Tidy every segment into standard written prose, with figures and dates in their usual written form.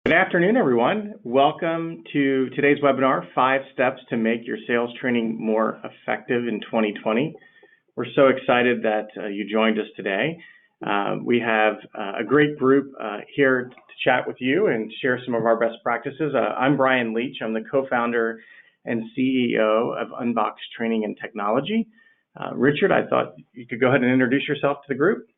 Good afternoon, everyone. Welcome to today's webinar, 5 Steps to Make Your Sales Training More Effective in 2020. We're so excited that you joined us today. We have a great group here to chat with you and share some of our best practices. I'm Brian Leach. I'm the co-founder and CEO of Unboxed Training and Technology. Richard, I thought you could go ahead and introduce yourself to the group.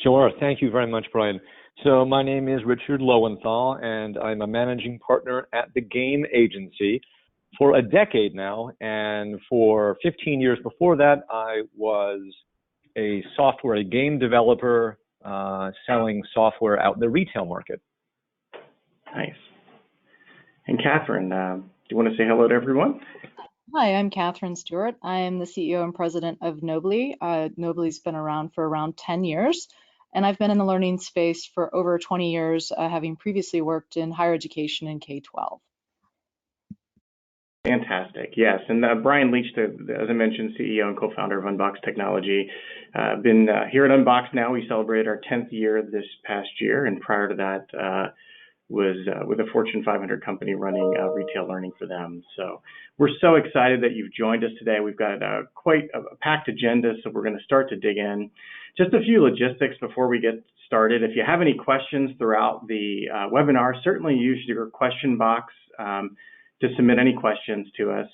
Sure. Thank you very much, Brian. So my name is Richard Lowenthal, and I'm a managing partner at the Game Agency for a decade now. And for 15 years before that, I was a game developer selling software out in the retail market. Nice. And Catherine, do you want to say hello to everyone? Hi, I'm Catherine Stewart. I am the CEO and president of Knowbly. Knowbly's been around for around 10 years. And I've been in the learning space for over 20 years, having previously worked in higher education and K-12. Fantastic, yes. And Brian Leach, as I mentioned, CEO and co-founder of Unboxed Technology. Been here at Unboxed now. We celebrated our 10th year this past year, and prior to that was with a Fortune 500 company running retail learning for them. So we're so excited that you've joined us today. We've got quite a packed agenda, so we're going to start to dig in. Just a few logistics before we get started. If you have any questions throughout the webinar, certainly use your question box to submit any questions to us.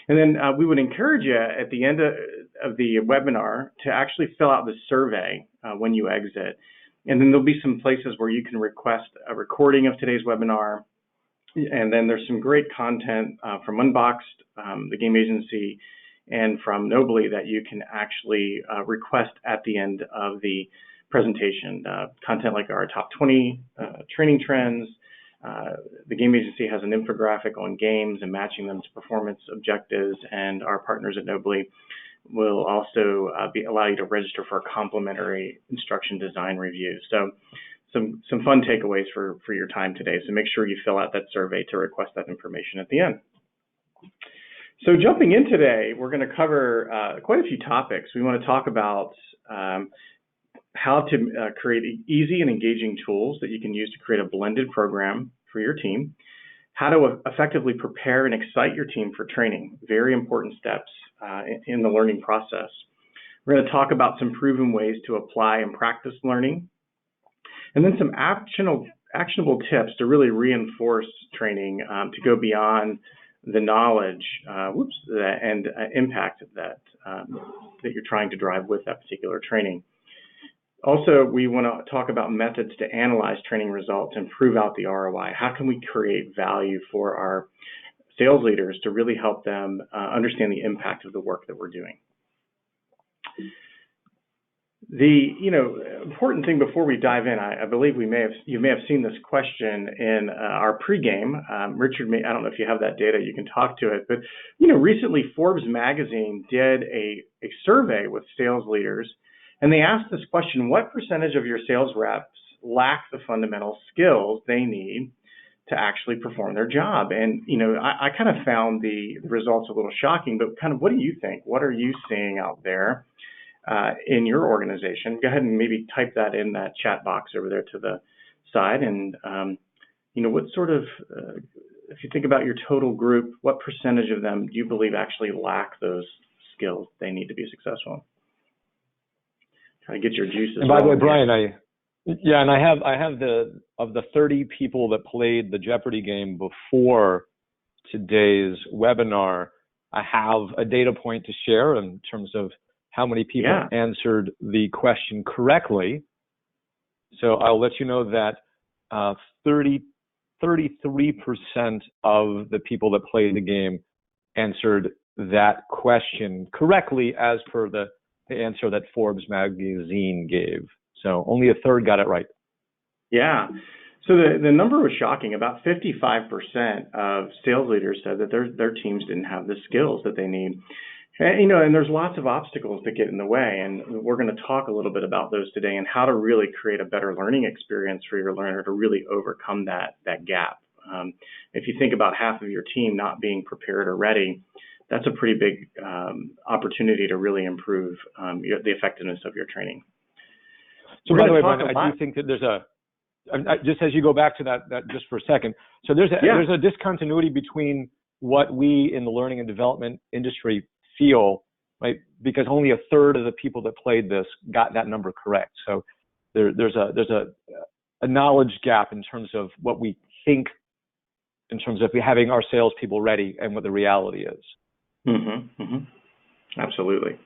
And then we would encourage you at the end of the webinar to actually fill out the survey when you exit. And then there'll be some places where you can request a recording of today's webinar. And then there's some great content from Unboxed, the Game Agency, and from Knowbly that you can actually request at the end of the presentation. Content like our top 20 training trends. The Game Agency has an infographic on games and matching them to performance objectives, and our partners at Knowbly will also allow you to register for a complimentary instruction design review. So some fun takeaways for your time today. So make sure you fill out that survey to request that information at the end. So jumping in today, we're going to cover quite a few topics. We want to talk about how to create easy and engaging tools that you can use to create a blended program for your team, how to effectively prepare and excite your team for training, very important steps in the learning process. We're going to talk about some proven ways to apply and practice learning, and then some actionable tips to really reinforce training to go beyond the knowledge and impact that you're trying to drive with that particular training. Also, we want to talk about methods to analyze training results and prove out the ROI. How can we create value for our sales leaders to really help them understand the impact of the work that we're doing? The important thing before we dive in, I believe you may have seen this question in our pregame. Richard, I don't know if you have that data, you can talk to it, but recently Forbes magazine did a survey with sales leaders, and they asked this question: what percentage of your sales reps lack the fundamental skills they need to actually perform their job? And I kind of found the results a little shocking, but kind of what do you think? What are you seeing out there in your organization? Go ahead and maybe type that in that chat box over there to the side. And what sort of, if you think about your total group, what percentage of them do you believe actually lack those skills they need to be successful? Try to get your juices. And by the way, Brian, I have of the 30 people that played the Jeopardy game before today's webinar, I have a data point to share in terms of how many people answered the question correctly. So I'll let you know that 33% of the people that played the game answered that question correctly as per the answer that Forbes magazine gave. So only a third got it right. Yeah. So the number was shocking. About 55% of sales leaders said that their teams didn't have the skills that they need. And, and there's lots of obstacles that get in the way, and we're going to talk a little bit about those today and how to really create a better learning experience for your learner to really overcome that gap. If you think about half of your team not being prepared or ready, that's a pretty big opportunity to really improve the effectiveness of your training. So by the way, Brian, I do think that there's just as you go back to that just for a second. So there's a discontinuity between what we in the learning and development industry feel, right? Because only a third of the people that played this got that number correct. So there's a knowledge gap in terms of what we think, in terms of having our salespeople ready and what the reality is. Absolutely.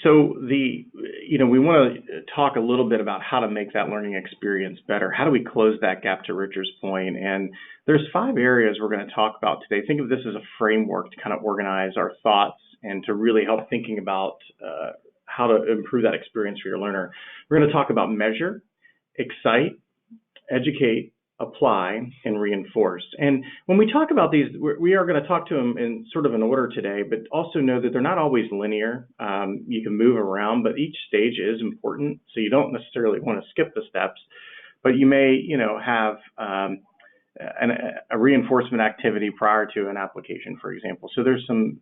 So we want to talk a little bit about how to make that learning experience better. How do we close that gap, to Richard's point? And there's 5 areas we're going to talk about today. Think of this as a framework to kind of organize our thoughts and to really help thinking about how to improve that experience for your learner. We're going to talk about measure, excite, educate, apply, and reinforce. And when we talk about these, we are going to talk to them in sort of an order today, but also know that they're not always linear. You can move around, but each stage is important. So you don't necessarily want to skip the steps, but you may, have a reinforcement activity prior to an application, for example. So there's some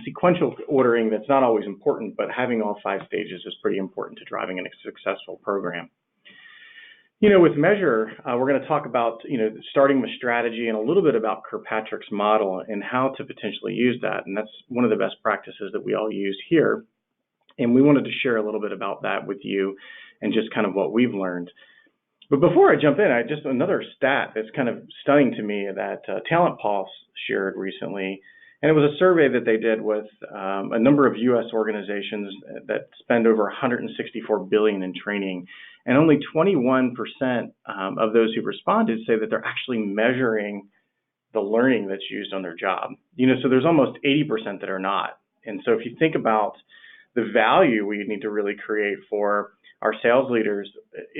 sequential ordering that's not always important, but having all 5 stages is pretty important to driving a successful program. With measure, we're going to talk about, starting with strategy and a little bit about Kirkpatrick's model and how to potentially use that. And that's one of the best practices that we all use here. And we wanted to share a little bit about that with you and just kind of what we've learned. But before I jump in, another stat that's kind of stunning to me that Talent Pulse shared recently. And it was a survey that they did with a number of U.S. organizations that spend over $164 billion in training. And only 21% of those who responded say that they're actually measuring the learning that's used on their job. So there's almost 80% that are not. And so if you think about the value we need to really create for our sales leaders,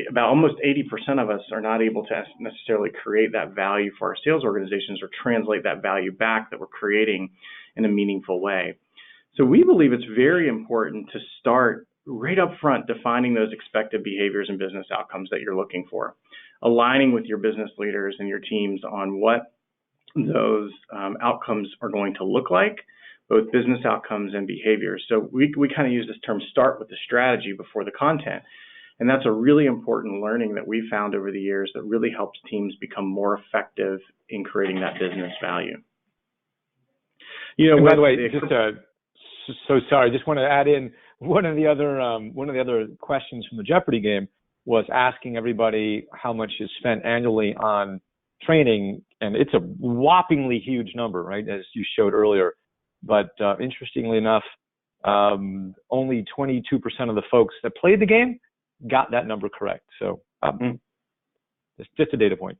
about almost 80% of us are not able to necessarily create that value for our sales organizations or translate that value back that we're creating in a meaningful way. So we believe it's very important to start right up front defining those expected behaviors and business outcomes that you're looking for, aligning with your business leaders and your teams on what those outcomes are going to look like, both business outcomes and behaviors. So we kind of use this term start with the strategy before the content. And that's a really important learning that we've found over the years that really helps teams become more effective in creating that business value. By the way, so sorry, just want to add in one of the other questions from the Jeopardy game was asking everybody how much is spent annually on training, and it's a whoppingly huge number, right, as you showed earlier. But interestingly enough, only 22% of the folks that played the game got that number correct. So it's just a data point.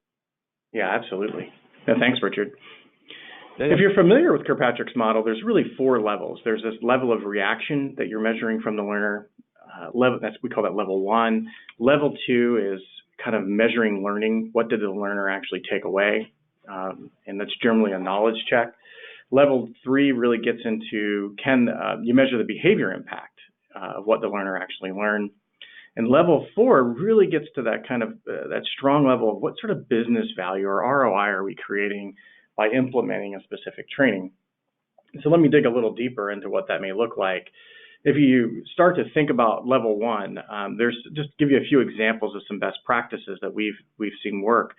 Yeah, absolutely. Yeah, thanks, Richard. If you're familiar with Kirkpatrick's model, there's really 4 levels. There's this level of reaction that you're measuring from the learner. We call that level 1. Level 2 is kind of measuring learning. What did the learner actually take away? And that's generally a knowledge check. Level 3 really gets into you measure the behavior impact of what the learner actually learned. And level 4 really gets to that kind of that strong level of what sort of business value or ROI are we creating by implementing a specific training. So let me dig a little deeper into what that may look like. If you start to think about level 1, there's just give you a few examples of some best practices that we've seen work.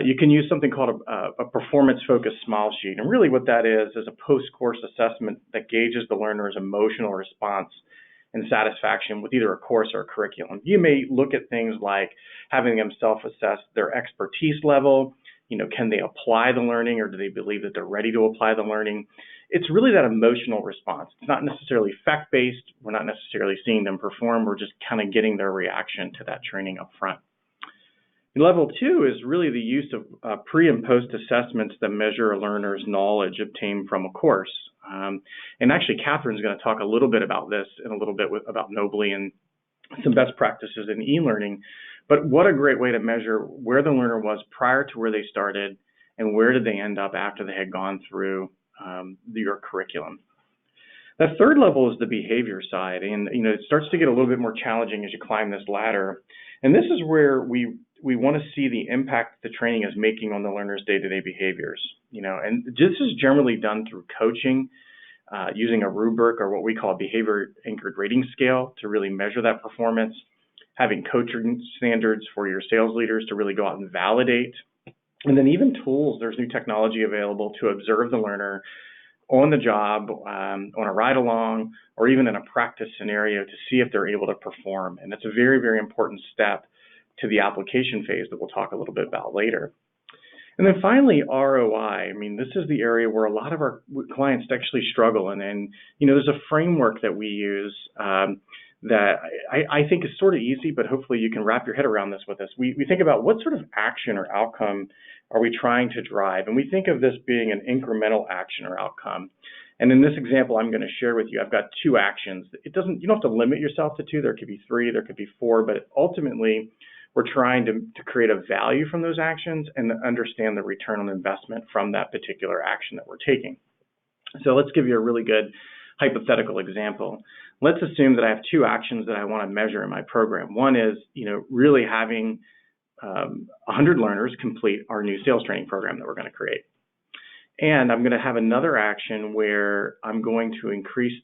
You can use something called a performance-focused smile sheet. And really what that is a post-course assessment that gauges the learner's emotional response and satisfaction with either a course or a curriculum. You may look at things like having them self-assess their expertise level. Can they apply the learning, or do they believe that they're ready to apply the learning? It's really that emotional response. It's not necessarily fact-based. We're not necessarily seeing them perform. We're just kind of getting their reaction to that training up front. Level 2 is really the use of pre- and post-assessments that measure a learner's knowledge obtained from a course. And actually, Catherine's going to talk a little bit about this in a little bit about Knowbly and some best practices in e-learning. But what a great way to measure where the learner was prior to where they started and where did they end up after they had gone through your curriculum. The third level is the behavior side, and it starts to get a little bit more challenging as you climb this ladder. And this is where we want to see the impact the training is making on the learner's day-to-day behaviors. And this is generally done through coaching, using a rubric or what we call a behavior-anchored rating scale to really measure that performance. having coaching standards for your sales leaders to really go out and validate, and then even tools. There's new technology available to observe the learner on the job, on a ride along, or even in a practice scenario to see if they're able to perform. And that's a very, very important step to the application phase that we'll talk a little bit about later. And then finally, ROI. I mean, this is the area where a lot of our clients actually struggle. And there's a framework that we use that I think is sort of easy, but hopefully you can wrap your head around this with us. We think about what sort of action or outcome are we trying to drive? And we think of this being an incremental action or outcome. And in this example I'm going to share with you, I've got 2 actions. You don't have to limit yourself to 2. There could be 3, there could be 4, but ultimately we're trying to create a value from those actions and understand the return on investment from that particular action that we're taking. So let's give you a really good hypothetical example. Let's assume that I have 2 actions that I want to measure in my program. One is, really having 100 learners complete our new sales training program that we're going to create. And I'm going to have another action where I'm going to increase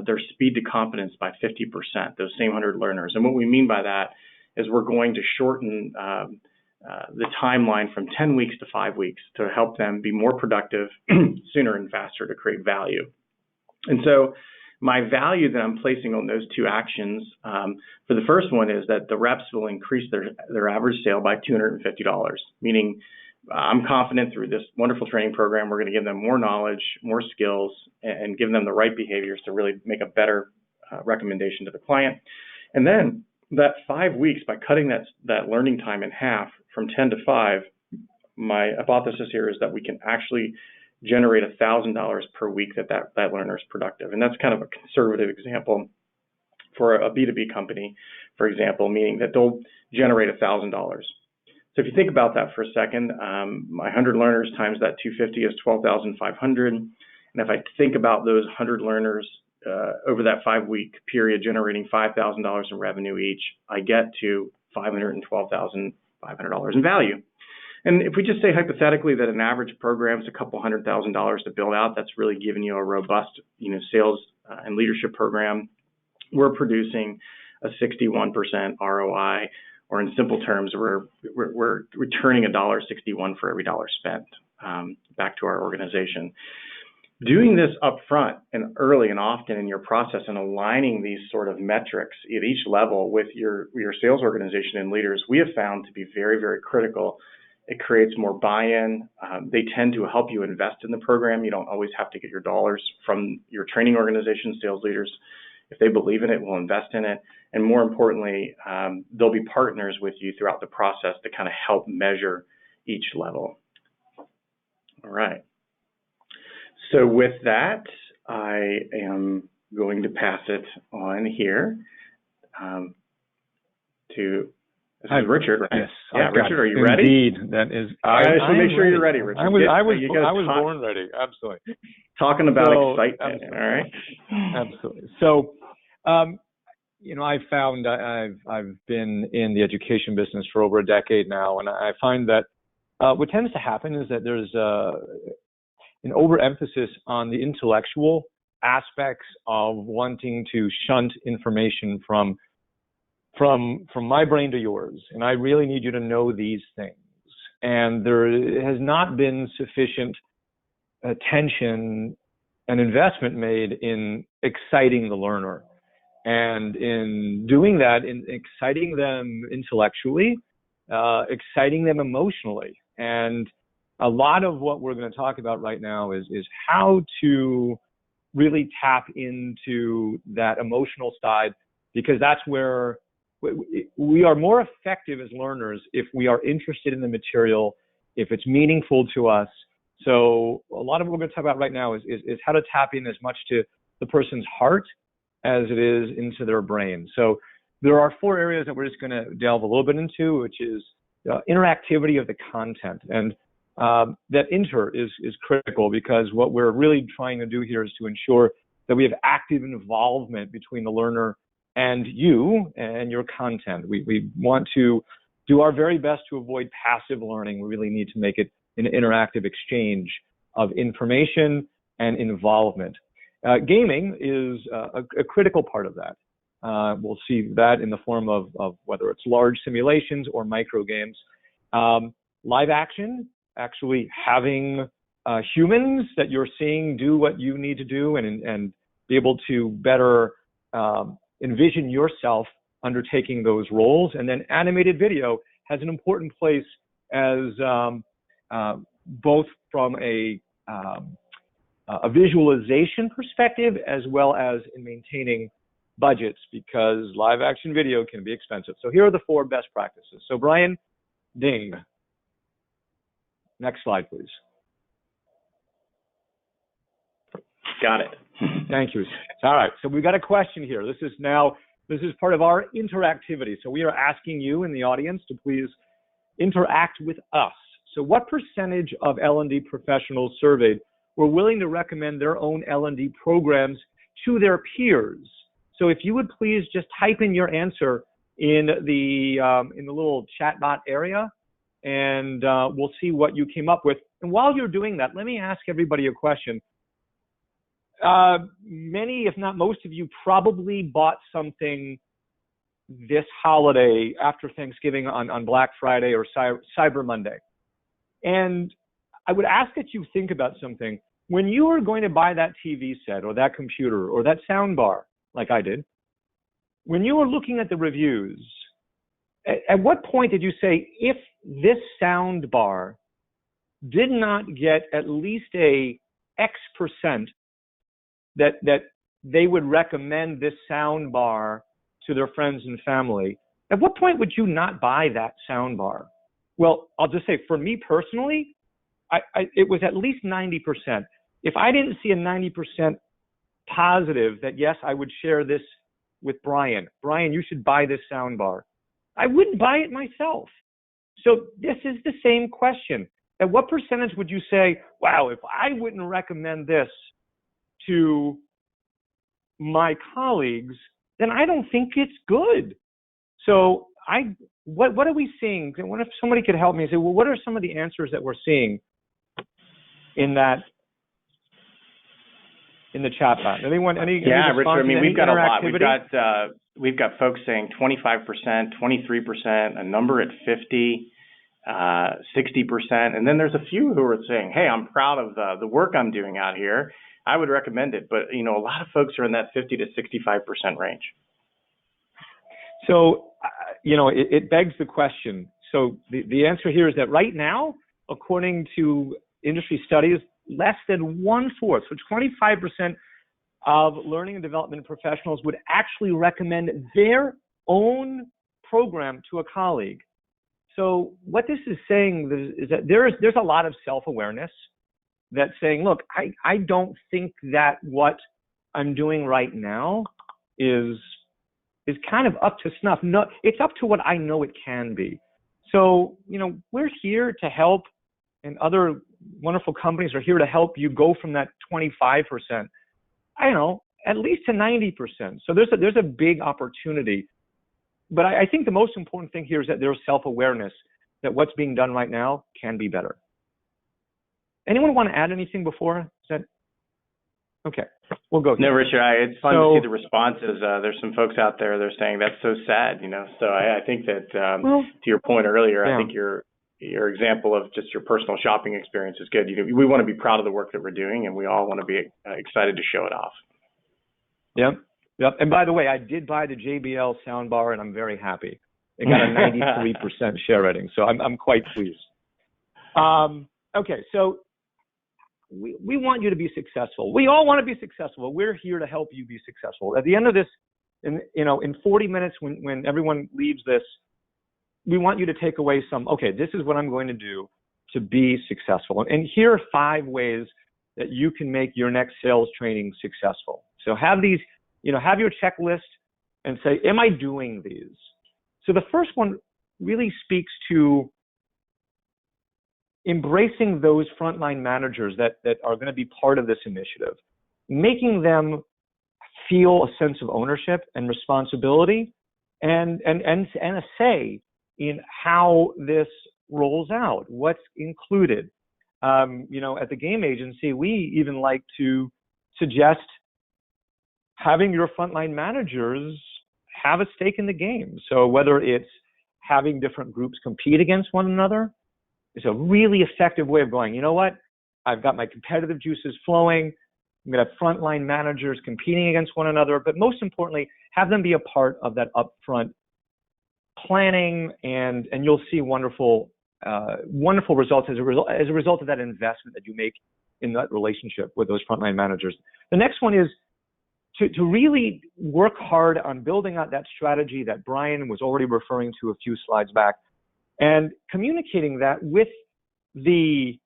their speed to competence by 50%, those same 100 learners. And what we mean by that is we're going to shorten the timeline from 10 weeks to 5 weeks to help them be more productive sooner and faster to create value. And so my value that I'm placing on those 2 actions for the first one is that the reps will increase their average sale by $250, meaning I'm confident through this wonderful training program, we're going to give them more knowledge, more skills, and give them the right behaviors to really make a better recommendation to the client. And then that 5 weeks, by cutting that learning time in half from 10 to 5, my hypothesis here is that we can actually generate $1,000 per week that learner is productive. And that's kind of a conservative example for a B2B company, for example, meaning that they'll generate $1,000. So if you think about that for a second, my 100 learners times that 250 is 12,500. And if I think about those 100 learners over that 5-week period generating $5,000 in revenue each, I get to $512,500 in value. And if we just say hypothetically that an average program is a couple $100,000 to build out, that's really giving you a robust, sales and leadership program. We're producing a 61% ROI, or in simple terms, we're returning $1.61 for every dollar spent back to our organization. Doing this upfront and early and often in your process and aligning these sort of metrics at each level with your sales organization and leaders, we have found to be very, very critical. It creates more buy-in. They tend to help you invest in the program. You don't always have to get your dollars from your training organization. Sales leaders, if they believe in it, will invest in it. And more importantly, they'll be partners with you throughout the process to kind of help measure each level. All right. So with that, I am going to pass it on here to Richard, right? Yes. Yeah, Richard, are you ready? Indeed, that is. I should make sure you're ready, Richard. I was born ready. Absolutely. Talking about excitement. Absolutely. All right. Absolutely. So, I found I've been in the education business for over a decade now, and I find that what tends to happen is that there's an overemphasis on the intellectual aspects of wanting to shunt information from my brain to yours, and I really need you to know these things. And there has not been sufficient attention and investment made in exciting the learner, and in doing that, in exciting them intellectually, exciting them emotionally. And a lot of what we're going to talk about right now is how to really tap into that emotional side, because that's where we are more effective as learners if we are interested in the material, if it's meaningful to us. So a lot of what we're going to talk about right now is how to tap in as much to the person's heart as it is into their brain. So there are 4 areas that we're just going to delve a little bit into, which is interactivity of the content. And that is critical, because what we're really trying to do here is to ensure that we have active involvement between the learner and you and your content. We want to do our very best to avoid passive learning. We really need to make it an interactive exchange of information and involvement. Gaming is a critical part of that. We'll see that in the form of whether it's large simulations or micro games. Live action, actually having humans that you're seeing do what you need to do and be able to better envision yourself undertaking those roles. And then animated video has an important place as both from a visualization perspective as well as in maintaining budgets, because live action video can be expensive. So here are the 4 best practices. So Brian, ding. Next slide, please. Got it. Thank you. All right, so we've got a question here. This is part of our interactivity. So we are asking you in the audience to please interact with us. So what percentage of L&D professionals surveyed were willing to recommend their own L&D programs to their peers? So if you would please just type in your answer in the little chat bot area, and we'll see what you came up with. And while you're doing that, let me ask everybody a question. Many, if not most of you, probably bought something this holiday after Thanksgiving on Black Friday or Cyber Monday. And I would ask that you think about something. When you were going to buy that TV set or that computer or that sound bar, like I did, when you were looking at the reviews, at what point did you say, if this sound bar did not get at least a X% that they would recommend this sound bar to their friends and family, at what point would you not buy that sound bar? Well, I'll just say, for me personally, it was at least 90%. If I didn't see a 90% positive that, yes, I would share this with Brian. Brian, you should buy this sound bar. I wouldn't buy it myself. So this is the same question. At what percentage would you say, wow, if I wouldn't recommend this to my colleagues, then I don't think it's good. So what are we seeing? What if somebody could help me and say, well, what are some of the answers that we're seeing in that, in the chat box? Anyone? Yeah, Richard. I mean, we've got a lot. We've got folks saying 25%, 23%, a number at 50, 60%, and then there's a few who are saying, "Hey, I'm proud of the work I'm doing out here. I would recommend it." But a lot of folks are in that 50 to 65% range. So, it begs the question. So the answer here is that right now, according to industry studies, less than 1/4, so 25% of learning and development professionals would actually recommend their own program to a colleague. So what this is saying is that there's a lot of self-awareness that's saying, look, I don't think that what I'm doing right now is kind of up to snuff. No, it's up to what I know it can be. So, we're here to help, and other wonderful companies are here to help you go from that 25%, at least to 90%. So there's a big opportunity. But I think the most important thing here is that there's self-awareness that what's being done right now can be better. Anyone want to add anything before? Is that okay? We'll go here. No, Richard, it's fun to see the responses. There's some folks out there, they're saying that's so sad, So I think that to your point earlier, I think your example of just your personal shopping experience is good. We want to be proud of the work that we're doing, and we all want to be excited to show it off. Yep. And by the way, I did buy the JBL soundbar, and I'm very happy. It got a 93% share rating, so I'm quite pleased. Okay, so we want you to be successful. We all want to be successful. We're here to help you be successful. At the end of this, in 40 minutes, when everyone leaves this, we want you to take away okay, this is what I'm going to do to be successful. And here are 5 ways that you can make your next sales training successful. So have these, have your checklist and say, am I doing these? So the first one really speaks to embracing those frontline managers that are going to be part of this initiative, making them feel a sense of ownership and responsibility and a say in how this rolls out, what's included. At the game agency, we even like to suggest having your frontline managers have a stake in the game. So whether it's having different groups compete against one another, it's a really effective way of going, you know what? I've got my competitive juices flowing. I'm going to have frontline managers competing against one another, but most importantly, have them be a part of that upfront planning, and you'll see wonderful results as a result of that investment that you make in that relationship with those frontline managers. The next one is to really work hard on building out that strategy that Brian was already referring to a few slides back, and communicating that with the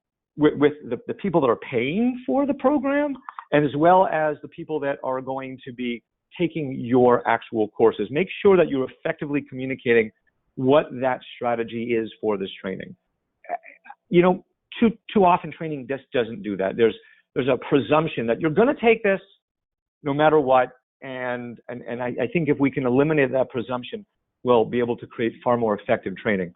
people that are paying for the program, and as well as the people that are going to be taking your actual courses. Make sure that you're effectively communicating what that strategy is for this training. You know, too often training just doesn't do that. There's a presumption that you're going to take this no matter what, and I think if we can eliminate that presumption, we'll be able to create far more effective training.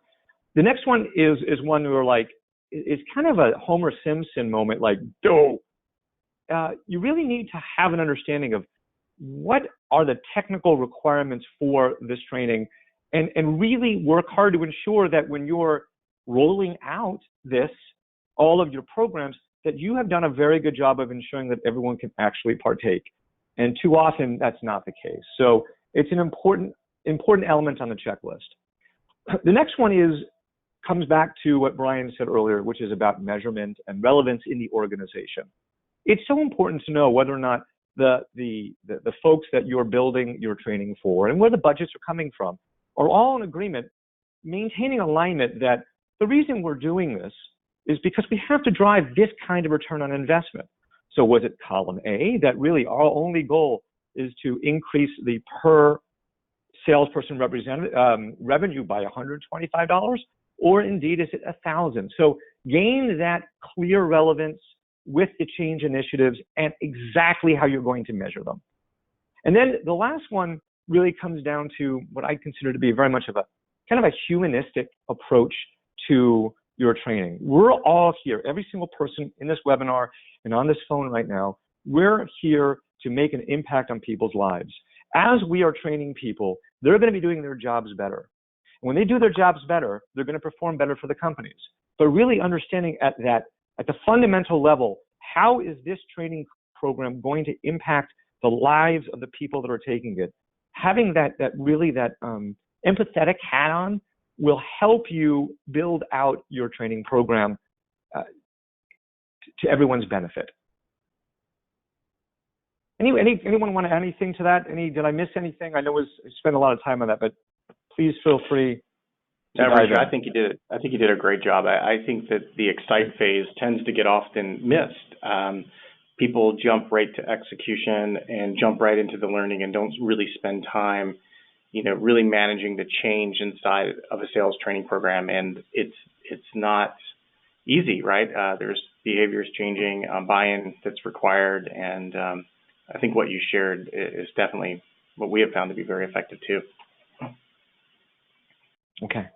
The next one is one where, like, it's kind of a Homer Simpson moment, like, you really need to have an understanding of what are the technical requirements for this training, and really work hard to ensure that when you're rolling out all of your programs, that you have done a very good job of ensuring that everyone can actually partake. And too often that's not the case. So it's an important element on the checklist. The next one comes back to what Brian said earlier, which is about measurement and relevance in the organization. It's so important to know whether or not the folks that you're building your training for and where the budgets are coming from are all in agreement, maintaining alignment that the reason we're doing this is because we have to drive this kind of return on investment. So was it column A that really our only goal is to increase the per salesperson revenue by $125, or indeed is it $1,000? So gain that clear relevance with the change initiatives and exactly how you're going to measure them. And then the last one really comes down to what I consider to be very much of a kind of a humanistic approach to your training. We're all here, every single person in this webinar and on this phone right now, we're here to make an impact on people's lives. As we are training people, they're going to be doing their jobs better. And when they do their jobs better, they're going to perform better for the companies. But really understanding at the fundamental level, how is this training program going to impact the lives of the people that are taking it? Having that empathetic hat on will help you build out your training program to everyone's benefit. Anyone want to add anything to that? Did I miss anything? I know I spent a lot of time on that, but please feel free. Richard, I think you did. I think you did a great job. I think that the excite phase tends to get often missed. People jump right to execution and jump right into the learning and don't really spend time, really managing the change inside of a sales training program. And it's not easy, right? There's behaviors changing, buy-in that's required, and I think what you shared is definitely what we have found to be very effective too. Okay.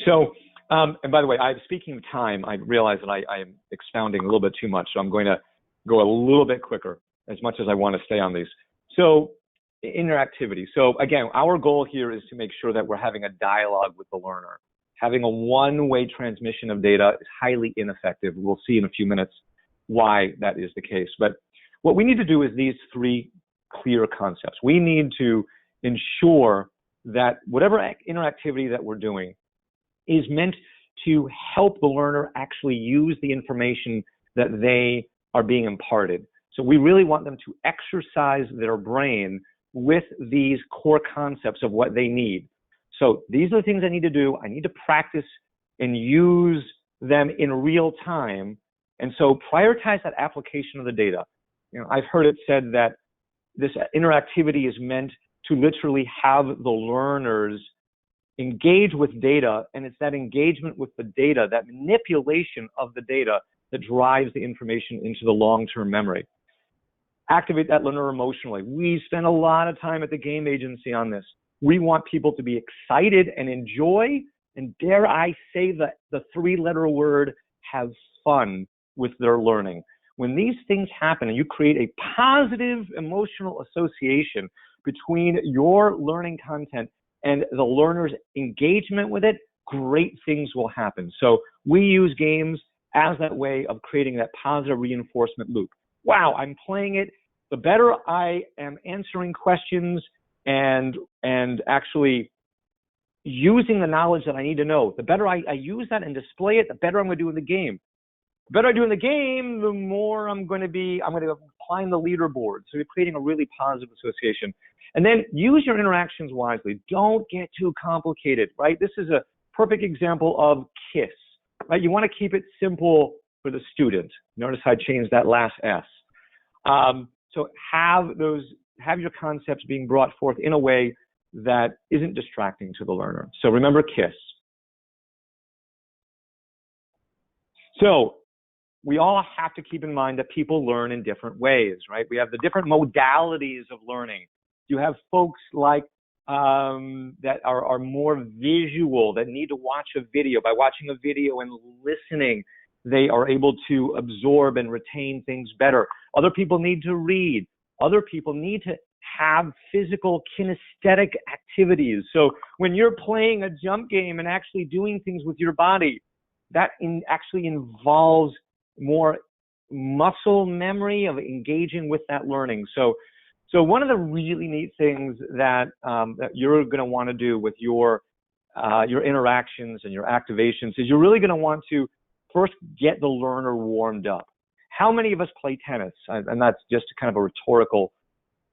So, and by the way, speaking of time, I realize that I am expounding a little bit too much, so I'm going to go a little bit quicker as much as I want to stay on these. So, interactivity. So again, our goal here is to make sure that we're having a dialogue with the learner. Having a one-way transmission of data is highly ineffective. We'll see in a few minutes why that is the case. But what we need to do is these three clear concepts. We need to ensure that whatever interactivity that we're doing is meant to help the learner actually use the information that they are being imparted. So we really want them to exercise their brain with these core concepts of what they need. So these are the things I need to do. I need to practice and use them in real time. And so prioritize that application of the data. I've heard it said that this interactivity is meant to literally have the learners engage with data, and it's that engagement with the data, that manipulation of the data, that drives the information into the long-term memory. Activate that learner emotionally. We spend a lot of time at the game agency on this. We want people to be excited and enjoy, and dare I say the three-letter word, have fun with their learning. When these things happen and you create a positive emotional association between your learning content and the learner's engagement with it, great things will happen. So we use games as that way of creating that positive reinforcement loop. Wow, I'm playing it. The better I am answering questions and actually using the knowledge that I need to know, the better I use that and display it, the better I'm going to do in the game. The better I do in the game, the more I'm going to climb the leaderboard. So you're creating a really positive association. And then use your interactions wisely. Don't get too complicated, right? This is a perfect example of KISS, right? You want to keep it simple for the student. Notice I changed that last S. So have your concepts being brought forth in a way that isn't distracting to the learner. So remember KISS. So we all have to keep in mind that people learn in different ways, right? We have the different modalities of learning. You have folks like that are more visual, that need to watch a video. By watching a video and listening, they are able to absorb and retain things better. Other people need to read. Other people need to have physical kinesthetic activities. So when you're playing a jump game and actually doing things with your body, that actually involves more muscle memory of engaging with that learning. So one of the really neat things that you're going to want to do with your interactions and your activations is you're really going to want to first get the learner warmed up. How many of us play tennis? And that's just kind of a rhetorical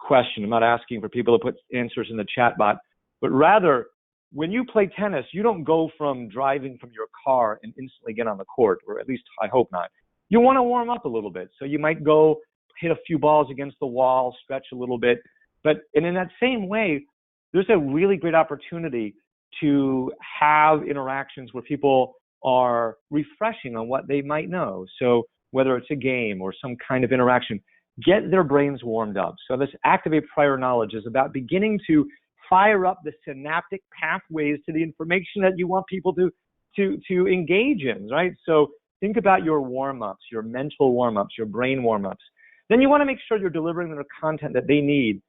question. I'm not asking for people to put answers in the chat bot, but rather, when you play tennis, you don't go from driving from your car and instantly get on the court, or at least I hope not. You want to warm up a little bit. So you might go hit a few balls against the wall, stretch a little bit. And in that same way, there's a really great opportunity to have interactions where people are refreshing on what they might know. So whether it's a game or some kind of interaction, get their brains warmed up. So this activate prior knowledge is about beginning to fire up the synaptic pathways to the information that you want people to engage in, right? So think about your warm-ups, your mental warm-ups, your brain warm-ups. Then you want to make sure you're delivering them the content that they need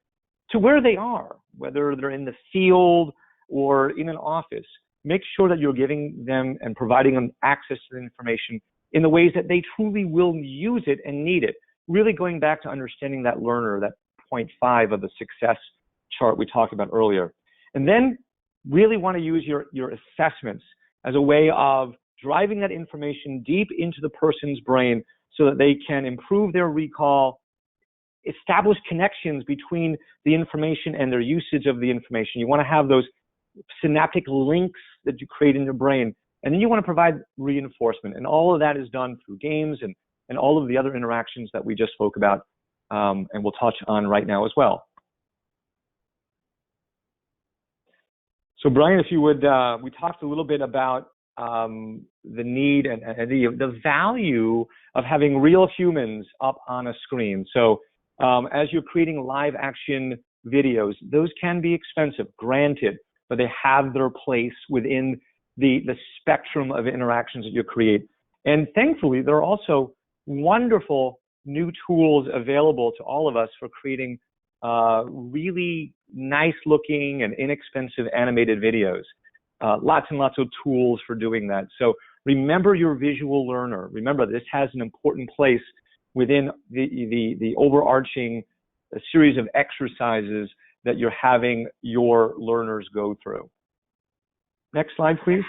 to where they are, whether they're in the field or in an office. Make sure that you're giving them and providing them access to the information in the ways that they truly will use it and need it. Really going back to understanding that learner, that 0.5 of the success chart we talked about earlier. And then really want to use your assessments as a way of driving that information deep into the person's brain so that they can improve their recall, establish connections between the information and their usage of the information. You want to have those synaptic links that you create in your brain. And then you want to provide reinforcement. And all of that is done through games and all of the other interactions that we just spoke about and we'll touch on right now as well. So Brian, if you would, we talked a little bit about the need and the value of having real humans up on a screen. So as you're creating live action videos, those can be expensive, granted, but they have their place within the spectrum of interactions that you create. And thankfully, there are also wonderful new tools available to all of us for creating really nice looking and inexpensive animated videos. Lots and lots of tools for doing that. So remember your visual learner. Remember, this has an important place within the overarching series of exercises that you're having your learners go through. Next slide, please.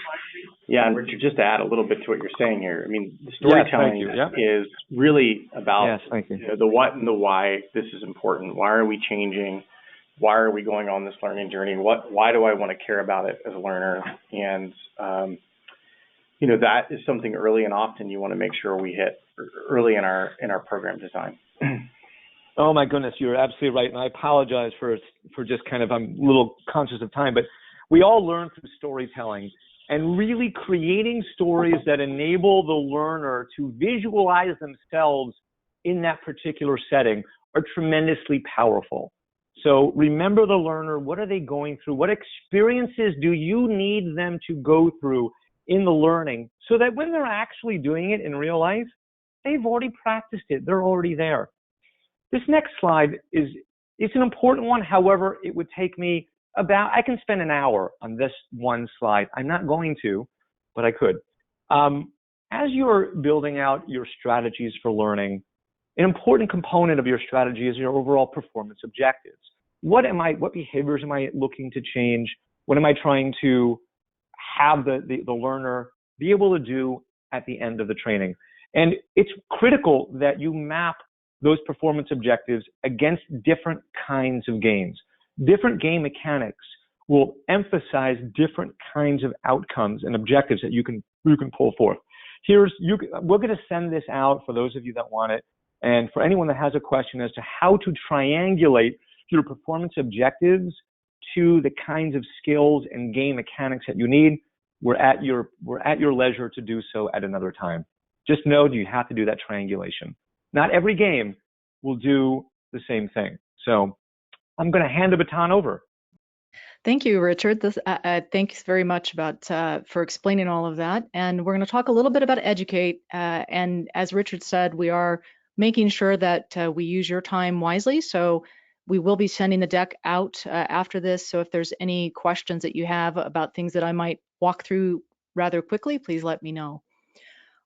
Yeah, and Richard, just to add a little bit to what you're saying here, I mean, the storytelling is really about the what and the why this is important. Why are we changing? Why are we going on this learning journey? Why do I want to care about it as a learner? And, that is something early and often you want to make sure we hit early in our program design. Oh my goodness, you're absolutely right. And I apologize for just kind of, I'm a little conscious of time, but we all learn through storytelling and really creating stories that enable the learner to visualize themselves in that particular setting are tremendously powerful. So remember the learner, what are they going through? What experiences do you need them to go through in the learning so that when they're actually doing it in real life, they've already practiced it, they're already there. This next slide is It's an important one. However, it would take me I can spend an hour on this one slide. I'm not going to, but I could. As you're building out your strategies for learning, an important component of your strategy is your overall performance objectives. What behaviors am I looking to change? What am I trying to have the learner be able to do at the end of the training? And it's critical that you map those performance objectives against different kinds of games. Different game mechanics will emphasize different kinds of outcomes and objectives that you can pull forth. We're going to send this out for those of you that want it, and for anyone that has a question as to how to triangulate your performance objectives to the kinds of skills and game mechanics that you need. We're at your leisure to do so at another time. Just know you have to do that triangulation. Not every game will do the same thing. So I'm going to hand the baton over. Thank you, Richard. Thanks very much for explaining all of that. And we're going to talk a little bit about educate. And as Richard said, we are making sure that we use your time wisely. So we will be sending the deck out after this. So if there's any questions that you have about things that I might walk through rather quickly, please let me know.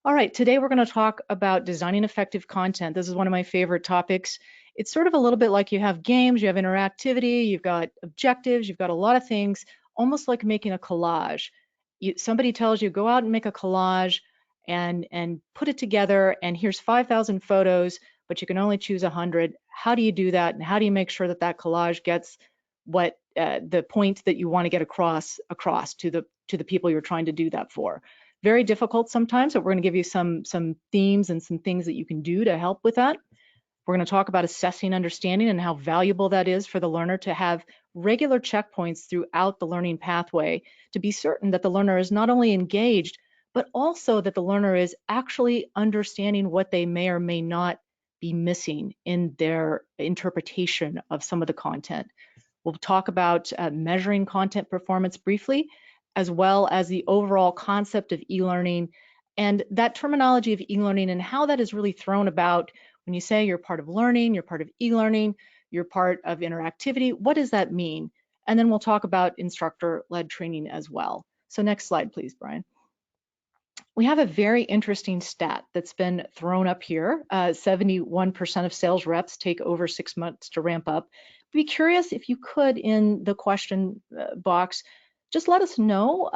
All right, today we're going to talk about designing effective content. This is one of my favorite topics. It's sort of a little bit like you have games, you have interactivity, you've got objectives, you've got a lot of things, almost like making a collage. Somebody tells you, go out and make a collage and put it together, and here's 5,000 photos, but you can only choose 100. How do you do that? And how do you make sure that that collage gets what the point that you want to get across to the people you're trying to do that for? Very difficult sometimes, but we're going to give you some themes and some things that you can do to help with that. We're going to talk about assessing understanding and how valuable that is for the learner to have regular checkpoints throughout the learning pathway to be certain that the learner is not only engaged, but also that the learner is actually understanding what they may or may not be missing in their interpretation of some of the content. We'll talk about measuring content performance briefly, as well as the overall concept of e-learning and that terminology of e-learning and how that is really thrown about when you say you're part of learning, you're part of e-learning, you're part of interactivity. What does that mean? And then we'll talk about instructor-led training as well. So next slide, please, Brian. We have a very interesting stat that's been thrown up here. 71% of sales reps take over 6 months to ramp up. Be curious if you could, in the question box, just let us know,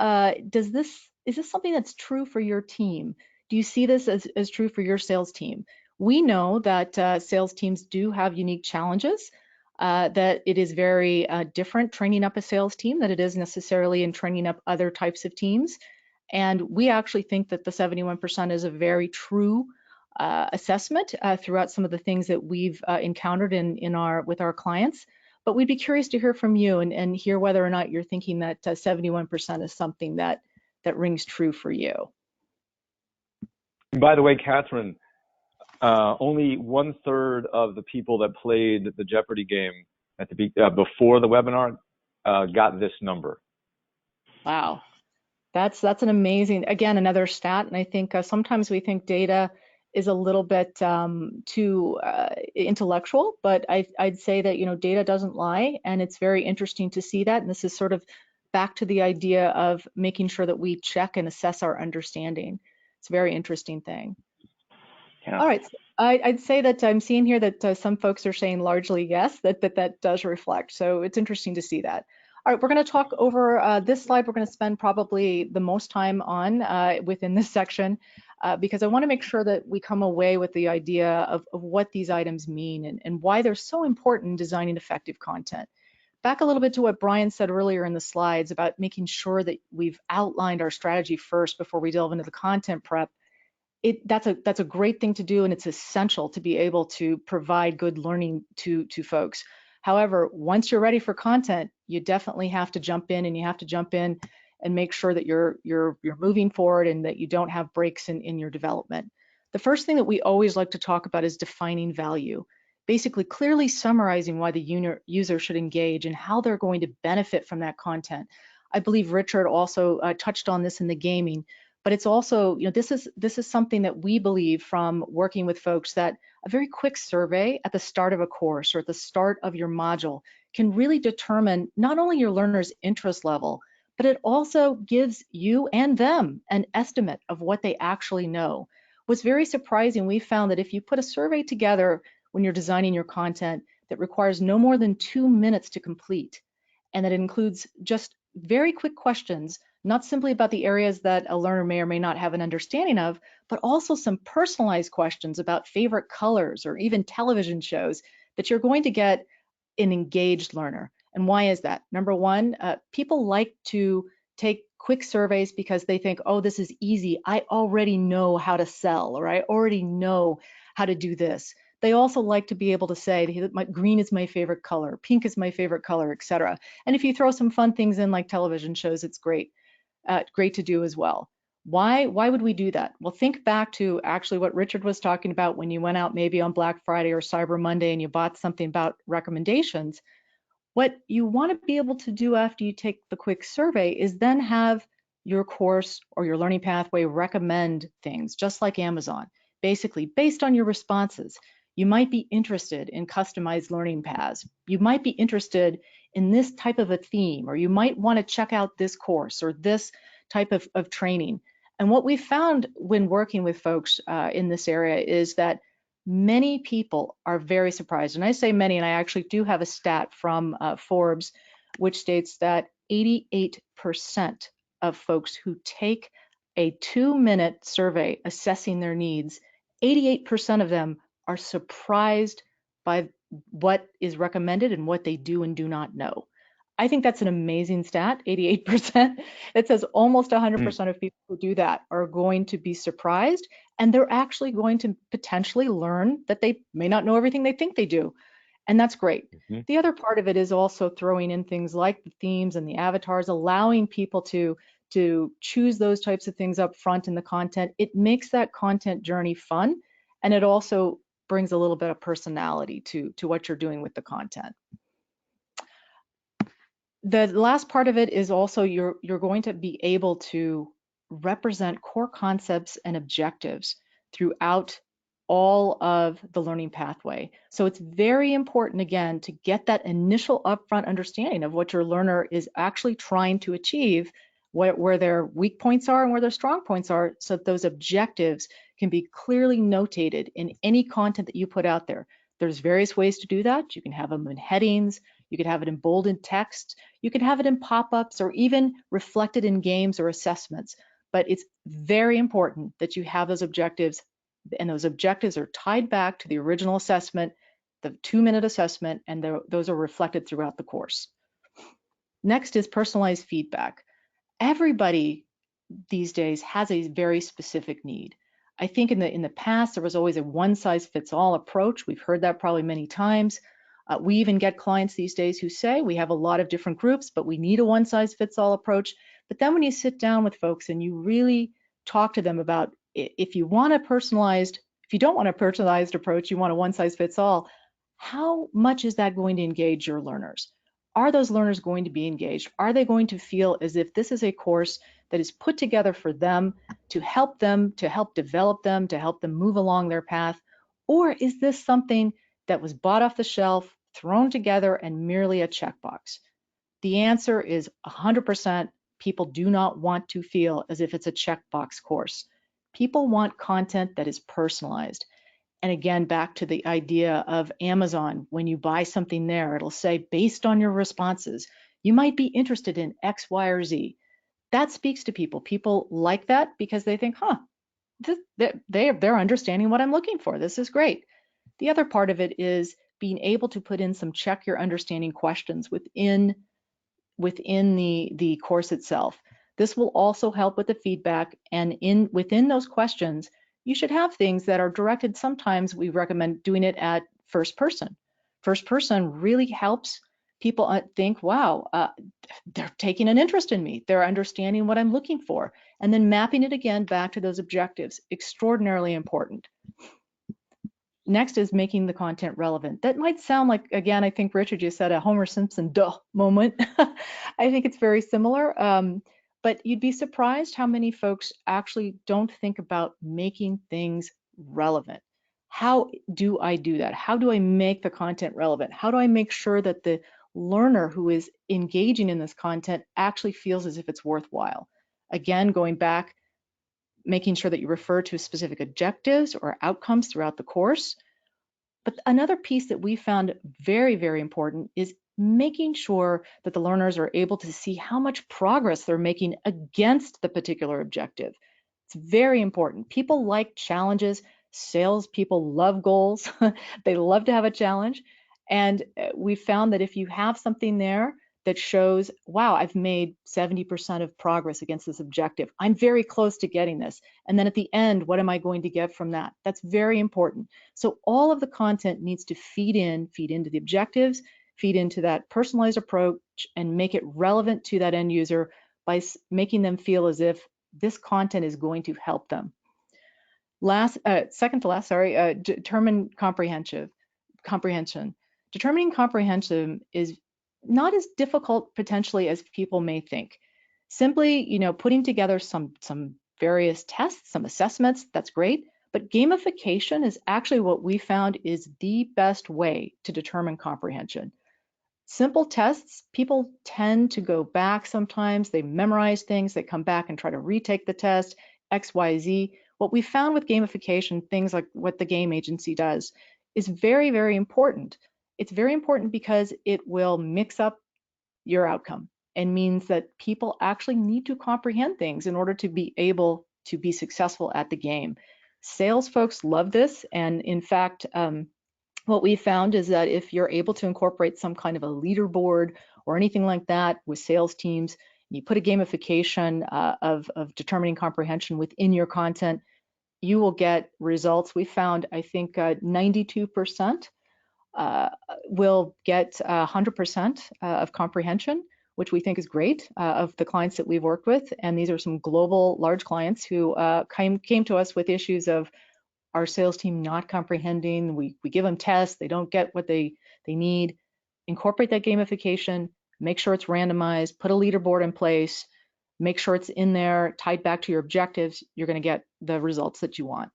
is this something that's true for your team? Do you see this as true for your sales team? We know that sales teams do have unique challenges, that it is very different training up a sales team than it is necessarily in training up other types of teams. And we actually think that the 71% is a very true assessment throughout some of the things that we've encountered with our clients. But we'd be curious to hear from you and hear whether or not you're thinking that 71% is something that rings true for you. By the way, Catherine, only 1/3 of the people that played the Jeopardy game at before the webinar got this number. Wow, that's an amazing, again, another stat. And I think sometimes we think data is a little bit too intellectual, but I'd say that data doesn't lie, and it's very interesting to see that. And this is sort of back to the idea of making sure that we check and assess our understanding. It's a very interesting thing. Yeah. All right, so I'd say that I'm seeing here that some folks are saying largely yes, that does reflect. So it's interesting to see that. All right, we're going to talk over this slide. We're going to spend probably the most time on within this section because I want to make sure that we come away with the idea of what these items mean and why they're so important in designing effective content. Back a little bit to what Brian said earlier in the slides about making sure that we've outlined our strategy first before we delve into the content prep. That's a great thing to do, and it's essential to be able to provide good learning to folks. However, once you're ready for content, you definitely have to jump in, and you have to jump in and make sure that you're moving forward and that you don't have breaks in your development. The first thing that we always like to talk about is defining value. Basically, clearly summarizing why the user should engage and how they're going to benefit from that content. I believe Richard also touched on this in the gaming, but it's also, this is something that we believe from working with folks, that a very quick survey at the start of a course or at the start of your module can really determine not only your learner's interest level, but it also gives you and them an estimate of what they actually know. What's very surprising, we found that if you put a survey together when you're designing your content that requires no more than 2 minutes to complete, and that includes just very quick questions, not simply about the areas that a learner may or may not have an understanding of, but also some personalized questions about favorite colors or even television shows, that you're going to get an engaged learner. And why is that? Number one, people like to take quick surveys because they think, oh, this is easy. I already know how to sell, or I already know how to do this. They also like to be able to say, green is my favorite color, pink is my favorite color, etc. And if you throw some fun things in like television shows, it's great to do as well. Why would we do that? Well, think back to actually what Richard was talking about when you went out maybe on Black Friday or Cyber Monday and you bought something about recommendations. What you want to be able to do after you take the quick survey is then have your course or your learning pathway recommend things, just like Amazon, basically based on your responses. You might be interested in customized learning paths. You might be interested in this type of a theme, or you might want to check out this course or this type of training. And what we found when working with folks in this area is that many people are very surprised. And I say many, and I actually do have a stat from Forbes, which states that 88% of folks who take a 2-minute survey assessing their needs, 88% of them are surprised by what is recommended and what they do and do not know. I think that's an amazing stat, 88%. It says almost 100% of people who do that are going to be surprised, and they're actually going to potentially learn that they may not know everything they think they do. And that's great. Mm-hmm. The other part of it is also throwing in things like the themes and the avatars, allowing people to choose those types of things up front in the content. It makes that content journey fun, and it also brings a little bit of personality to what you're doing with the content. The last part of it is also you're going to be able to represent core concepts and objectives throughout all of the learning pathway. So it's very important, again, to get that initial upfront understanding of what your learner is actually trying to achieve, where their weak points are and where their strong points are, so that those objectives can be clearly notated in any content that you put out there. There's various ways to do that. You can have them in headings, you could have it in bolded text, you can have it in pop-ups, or even reflected in games or assessments. But it's very important that you have those objectives, and those objectives are tied back to the original assessment, the 2-minute assessment, and those are reflected throughout the course. Next is personalized feedback. Everybody these days has a very specific need. I think in the past, there was always a one-size-fits-all approach. We've heard that probably many times. We even get clients these days who say we have a lot of different groups, but we need a one-size-fits-all approach. But then when you sit down with folks and you really talk to them about, if you want a personalized, if you don't want a personalized approach, you want a one-size-fits-all, how much is that going to engage your learners? Are those learners going to be engaged? Are they going to feel as if this is a course that is put together for them, to help develop them, to help them move along their path? Or is this something that was bought off the shelf, thrown together, and merely a checkbox? The answer is 100%. People do not want to feel as if it's a checkbox course. People want content that is personalized. And again, back to the idea of Amazon, when you buy something there, it'll say, based on your responses, you might be interested in X, Y, or Z. That speaks to people. People like that because they think, they're understanding what I'm looking for. This is great. The other part of it is being able to put in some check your understanding questions within the course itself. This will also help with the feedback, and within those questions, you should have things that are directed. Sometimes we recommend doing it at first person. First person really helps people think, wow, they're taking an interest in me. They're understanding what I'm looking for. And then mapping it again back to those objectives, extraordinarily important. Next is making the content relevant. That might sound like, again, I think Richard, you said a Homer Simpson duh moment. I think it's very similar. But you'd be surprised how many folks actually don't think about making things relevant. How do I do that? How do I make the content relevant? How do I make sure that the learner who is engaging in this content actually feels as if it's worthwhile? Again, going back, making sure that you refer to specific objectives or outcomes throughout the course. But another piece that we found very, very important is making sure that the learners are able to see how much progress they're making against the particular objective. It's very important. People like challenges. Salespeople love goals. They love to have a challenge. And we found that if you have something there that shows, wow, I've made 70% of progress against this objective. I'm very close to getting this. And then at the end, what am I going to get from that? That's very important. So all of the content needs to feed into the objectives, feed into that personalized approach, and make it relevant to that end user by making them feel as if this content is going to help them. Second to last, determine comprehension. Determining comprehension is not as difficult potentially as people may think. Simply, putting together some various tests, some assessments, that's great. But gamification is actually what we found is the best way to determine comprehension. Simple tests, people tend to go back sometimes, they memorize things, they come back and try to retake the test, X, Y, Z. What we found with gamification, things like what the game agency does, is very, very important. It's very important because it will mix up your outcome and means that people actually need to comprehend things in order to be able to be successful at the game. Sales folks love this, and in fact, what we found is that if you're able to incorporate some kind of a leaderboard or anything like that with sales teams, you put a gamification of determining comprehension within your content, you will get results. We found, I think, 92% will get 100% of comprehension, which we think is great of the clients that we've worked with. And these are some global large clients who came to us with issues of our sales team not comprehending. We give them tests, they don't get what they need. Incorporate that gamification, make sure it's randomized, put a leaderboard in place, make sure it's in there, tied back to your objectives, you're going to get the results that you want.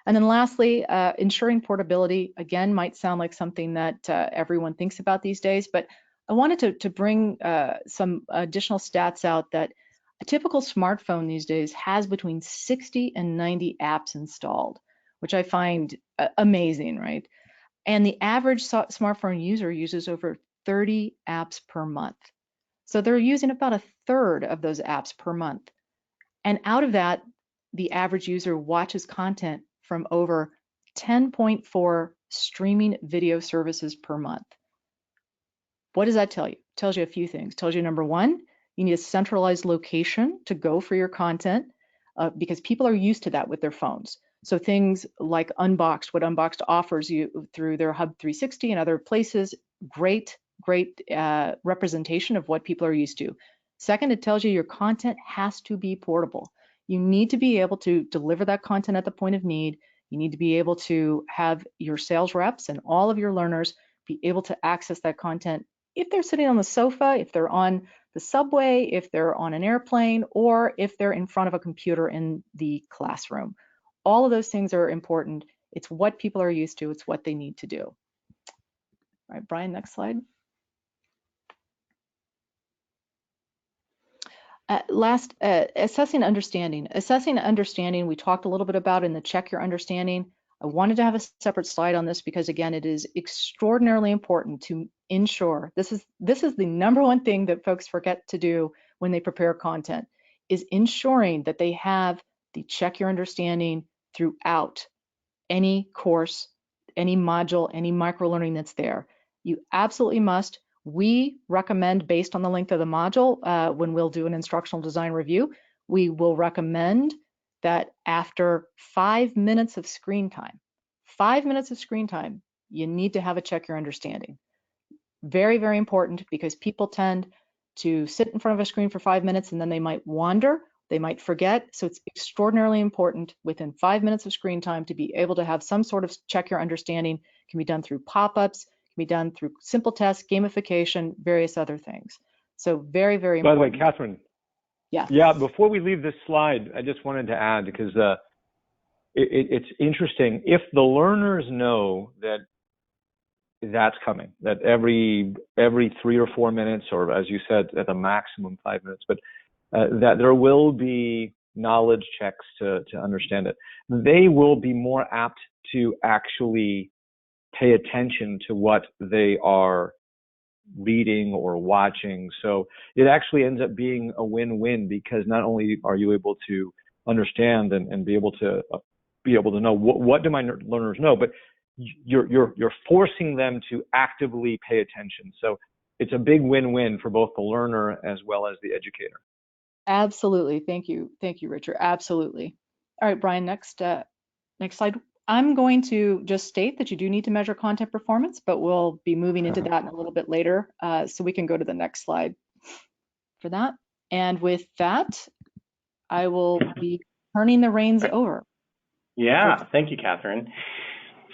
And then lastly, ensuring portability, again, might sound like something that everyone thinks about these days, but I wanted to bring some additional stats out that a typical smartphone these days has between 60 and 90 apps installed, which I find amazing, right? And the average smartphone user uses over 30 apps per month. So they're using about a third of those apps per month. And out of that, the average user watches content from over 10.4 streaming video services per month. What does that tell you? It tells you a few things. It tells you, number one, you need a centralized location to go for your content because people are used to that with their phones. So things like Unboxed, what Unboxed offers you through their Hub 360 and other places, great representation of what people are used to. Second, it tells you your content has to be portable. You need to be able to deliver that content at the point of need. You need to be able to have your sales reps and all of your learners be able to access that content if they're sitting on the sofa, if they're on the subway, if they're on an airplane, or if they're in front of a computer in the classroom. All of those things are important. It's what people are used to. It's what they need to do. All right, Brian, next slide. Last, assessing understanding. Assessing understanding, we talked a little bit about in the Check Your Understanding. I wanted to have a separate slide on this because, again, it is extraordinarily important to ensure, this is the number one thing that folks forget to do when they prepare content, is ensuring that they have the Check Your Understanding throughout any course, any module, any microlearning that's there. You absolutely must. We recommend, based on the length of the module, when we'll do an instructional design review, we will recommend that after 5 minutes of screen time, 5 minutes of screen time, you need to have a Check Your Understanding. Very, very important because people tend to sit in front of a screen for 5 minutes and then they might wander, they might forget. So it's extraordinarily important within 5 minutes of screen time to be able to have some sort of Check Your Understanding. It can be done through pop-ups, can be done through simple tests, gamification, various other things. So very, very important. By the way, Catherine, Yeah. Yeah, before we leave this slide, I just wanted to add, because it's interesting. If the learners know that that's coming, that every 3 or 4 minutes, or as you said, at the maximum 5 minutes, but that there will be knowledge checks to understand it, they will be more apt to actually pay attention to what they are reading or watching. So it actually ends up being a win-win, because not only are you able to understand and be able to know what do my learners know, but you're forcing them to actively pay attention. So it's a big win-win for both the learner as well as the educator. Absolutely. Thank you, Richard. Absolutely. All right, Brian, next slide. I'm going to just state that you do need to measure content performance, but we'll be moving into that in a little bit later. So we can go to the next slide for that. And with that, I will be turning the reins over. Yeah, thank you, Catherine.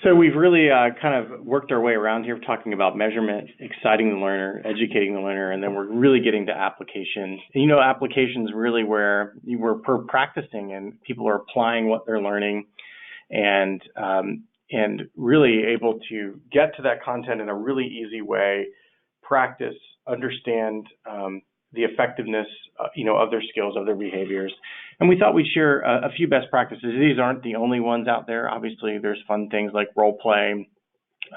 So we've really kind of worked our way around here, talking about measurement, exciting the learner, educating the learner, and then we're really getting to application. And, application's really where we're practicing and people are applying what they're learning, and really able to get to that content in a really easy way, practice, understand the effectiveness, of their skills, of their behaviors. And we thought we'd share a few best practices. These aren't the only ones out there. Obviously, there's fun things like role play,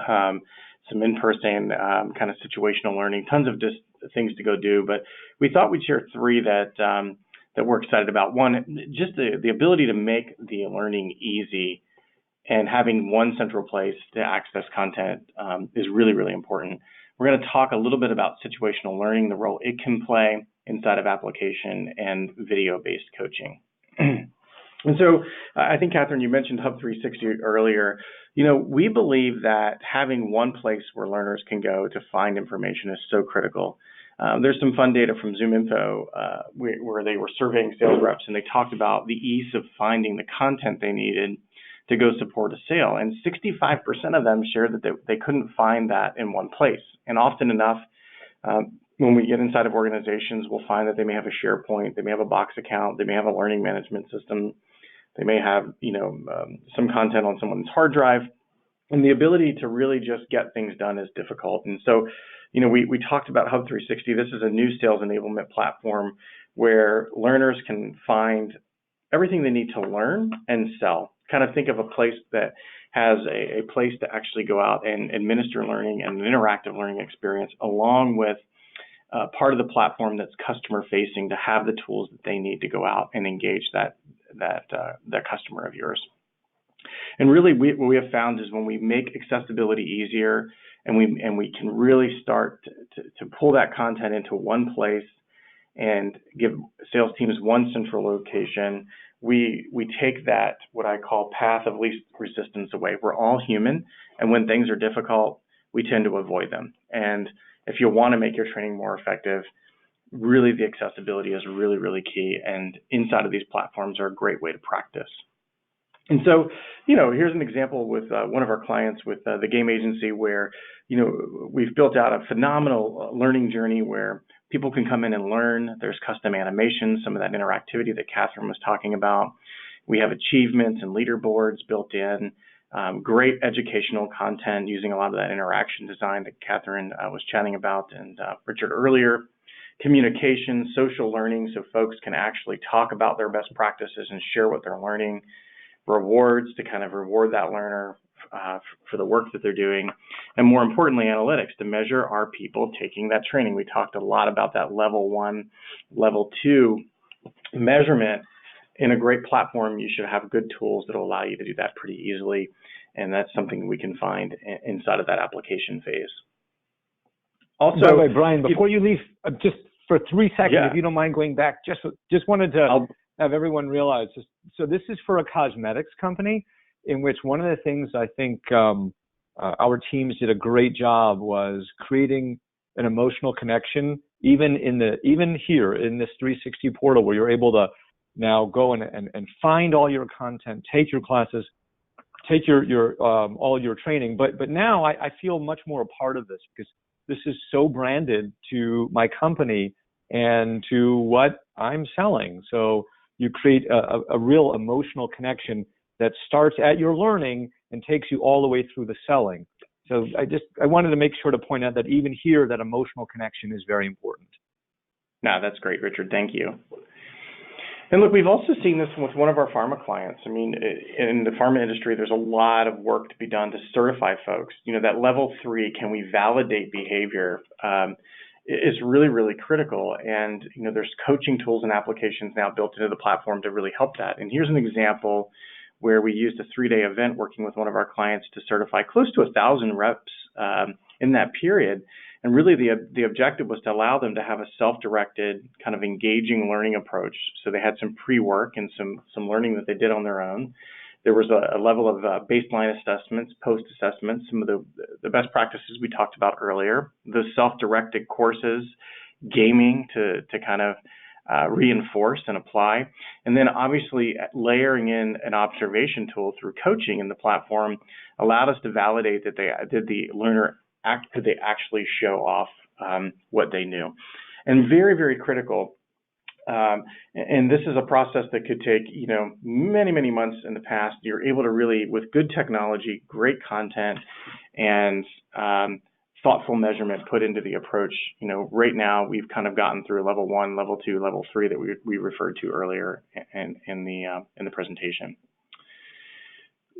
some in-person kind of situational learning, tons of just things to go do. But we thought we'd share 3 that we're excited about. One, just the ability to make the learning easy, and having one central place to access content is really, really important. We're going to talk a little bit about situational learning, the role it can play inside of application, and video-based coaching. And so I think, Catherine, you mentioned Hub 360 earlier. We believe that having one place where learners can go to find information is so critical. There's some fun data from ZoomInfo where they were surveying sales reps, and they talked about the ease of finding the content they needed to go support a sale. And 65% of them shared that they couldn't find that in one place. And often enough, when we get inside of organizations, we'll find that they may have a SharePoint, they may have a Box account, they may have a learning management system, they may have some content on someone's hard drive, and the ability to really just get things done is difficult. And so, we talked about Hub 360. This is a new sales enablement platform where learners can find everything they need to learn and sell. Kind of think of a place that has a place to actually go out and administer learning and an interactive learning experience, along with part of the platform that's customer facing, to have the tools that they need to go out and engage that customer of yours. And really, what we have found is when we make accessibility easier, and we can really start to pull that content into one place and give sales teams one central location, we take that, what I call, path of least resistance away. We're all human, and when things are difficult, we tend to avoid them. And if you want to make your training more effective, really the accessibility is really, really key, and inside of these platforms are a great way to practice. And so, here's an example with one of our clients with the game agency where, we've built out a phenomenal learning journey where people can come in and learn. There's custom animations, some of that interactivity that Catherine was talking about. We have achievements and leaderboards built in, great educational content using a lot of that interaction design that Catherine was chatting about, and Richard earlier. Communication, social learning, so folks can actually talk about their best practices and share what they're learning. Rewards to kind of reward that learner for the work that they're doing, and more importantly, analytics to measure are people taking that training. We talked a lot about that level 1, level 2 measurement. In a great platform, you should have good tools that will allow you to do that pretty easily, and that's something we can find inside of that application phase. Also, by the way, Brian, before you leave, just for 3 seconds, yeah. If you don't mind going back, just wanted to have everyone realize. So this is for a cosmetics company, in which one of the things I think our teams did a great job was creating an emotional connection, even here in this 360 portal, where you're able to now go and find all your content, take your classes, take your all your training. But now I feel much more a part of this, because this is so branded to my company and to what I'm selling. So you create a real emotional connection that starts at your learning and takes you all the way through the selling. So I wanted to make sure to point out that even here, that emotional connection is very important. No, that's great, Richard. Thank you. And look, we've also seen this with one of our pharma clients. I mean, in the pharma industry, there's a lot of work to be done to certify folks. That level 3, can we validate behavior, is really, really critical. And, there's coaching tools and applications now built into the platform to really help that. And here's an example where we used a 3-day event working with one of our clients to certify close to 1,000 reps in that period. And really the objective was to allow them to have a self-directed, kind of engaging learning approach. So they had some pre-work and some learning that they did on their own. There was a level of baseline assessments, post-assessments, some of the best practices we talked about earlier, the self-directed courses, gaming to kind of reinforce and apply. And then obviously layering in an observation tool through coaching in the platform allowed us to validate that the learner could they actually show off what they knew. And very, very critical. And this is a process that could take, many, many months in the past. You're able to really, with good technology, great content, and thoughtful measurement put into the approach. Right now we've kind of gotten through level 1, level 2, level 3 that we referred to earlier in the presentation.